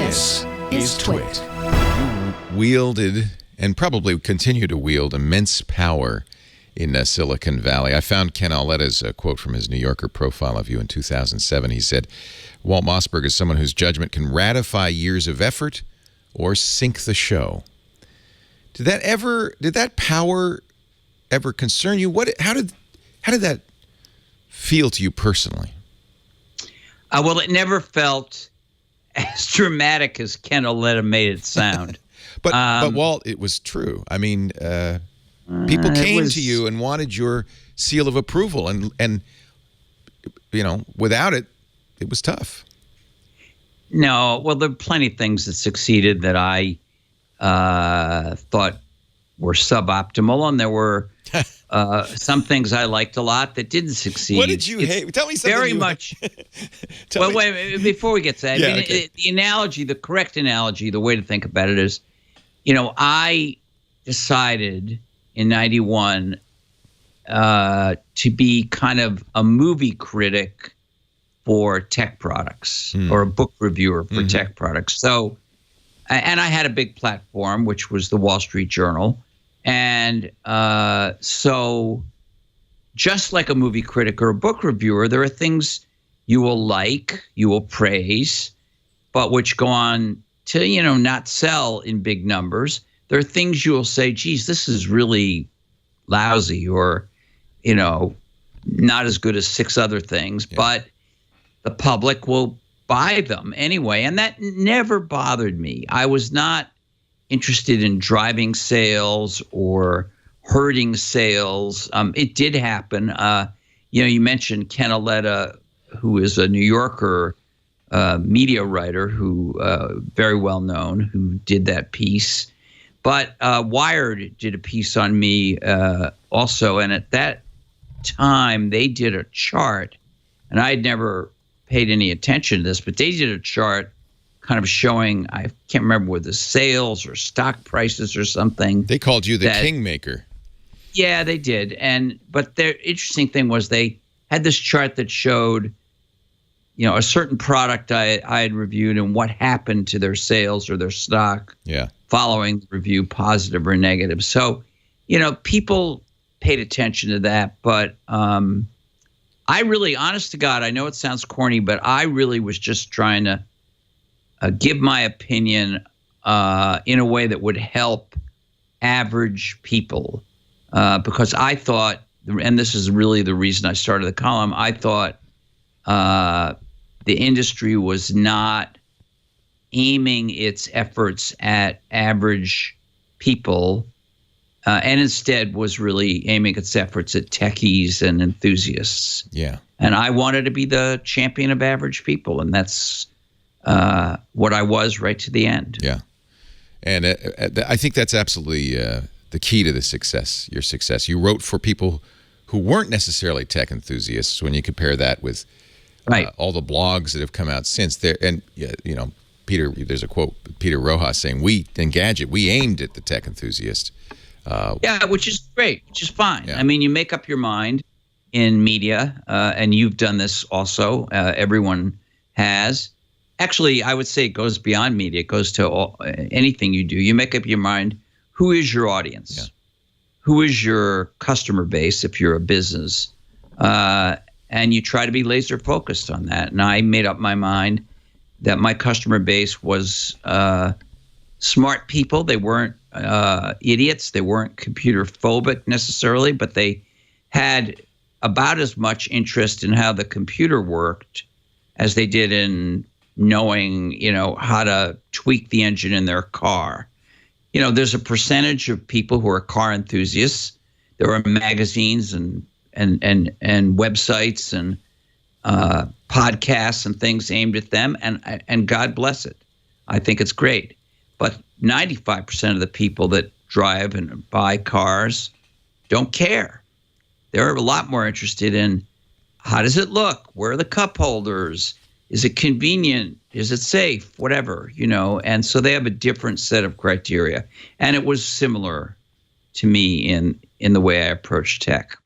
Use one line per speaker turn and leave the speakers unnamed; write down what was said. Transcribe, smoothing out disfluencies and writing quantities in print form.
This is TWiT.
You wielded and probably continue to wield immense power in Silicon Valley. I found Ken Auletta's quote from his New Yorker profile of you in 2007. He said, Walt Mossberg is someone whose judgment can ratify years of effort or sink the show. Did that power ever concern you? How did that feel to you personally?
Well, it never felt as dramatic as Ken Auletta made it sound.
But Walt, it was true. I mean, people came to you and wanted your seal of approval, and you know, without it, it was tough.
No, well, there are plenty of things that succeeded that I thought were suboptimal, and there were some things I liked a lot that didn't succeed.
What did you hate? Tell me something.
Very much. Well, wait, before we get to that, the analogy, the correct analogy, the way to think about it is, you know, I decided in '91 to be kind of a movie critic for tech products or a book reviewer for tech products. So, and I had a big platform, which was the Wall Street Journal. And so just like a movie critic or a book reviewer, there are things you will like, you will praise, but which go on to, you know, not sell in big numbers. There are things you will say, geez, this is really lousy, or, you know, not as good as 6 other things, but the public will buy them anyway. And that never bothered me. I was not interested in driving sales or hurting sales. It did happen. You know, you mentioned Ken Auletta, who is a New Yorker media writer who very well known, who did that piece. But Wired did a piece on me also, and at that time they did a chart, and I had never paid any attention to this, but they did a chart kind of showing, I can't remember whether sales or stock prices or something.
They called you the kingmaker.
Yeah, they did. But their interesting thing was they had this chart that showed, you know, a certain product I had reviewed and what happened to their sales or their stock following the review, positive or negative. So, you know, people paid attention to that. But I really, honest to God, I know it sounds corny, but I really was just trying to give my opinion in a way that would help average people, because I thought, and this is really the reason I started the column, I thought the industry was not aiming its efforts at average people, and instead was really aiming its efforts at techies and enthusiasts. Yeah. And I wanted to be the champion of average people, and that's what I was right to the end.
Yeah. And I think that's absolutely the key to the success, your success. You wrote for people who weren't necessarily tech enthusiasts when you compare that with all the blogs that have come out since. There, and, you know, there's a quote, Peter Rojas saying, we aimed at the tech enthusiast.
Yeah, which is great, which is fine. Yeah. I mean, you make up your mind in media, and you've done this also. Everyone has. Actually, I would say it goes beyond media. It goes to anything you do. You make up your mind, who is your audience? Yeah. Who is your customer base if you're a business? And you try to be laser focused on that. And I made up my mind that my customer base was smart people. They weren't idiots. They weren't computer phobic necessarily, but they had about as much interest in how the computer worked as they did in knowing, you know, how to tweak the engine in their car. You know, there's a percentage of people who are car enthusiasts. There are magazines and websites and podcasts and things aimed at them, and God bless it. I think it's great. But 95% of the people that drive and buy cars don't care. They're a lot more interested in, how does it look? Where are the cup holders? Is it convenient? Is it safe? Whatever, you know. And so they have a different set of criteria. And it was similar to me in the way I approached tech.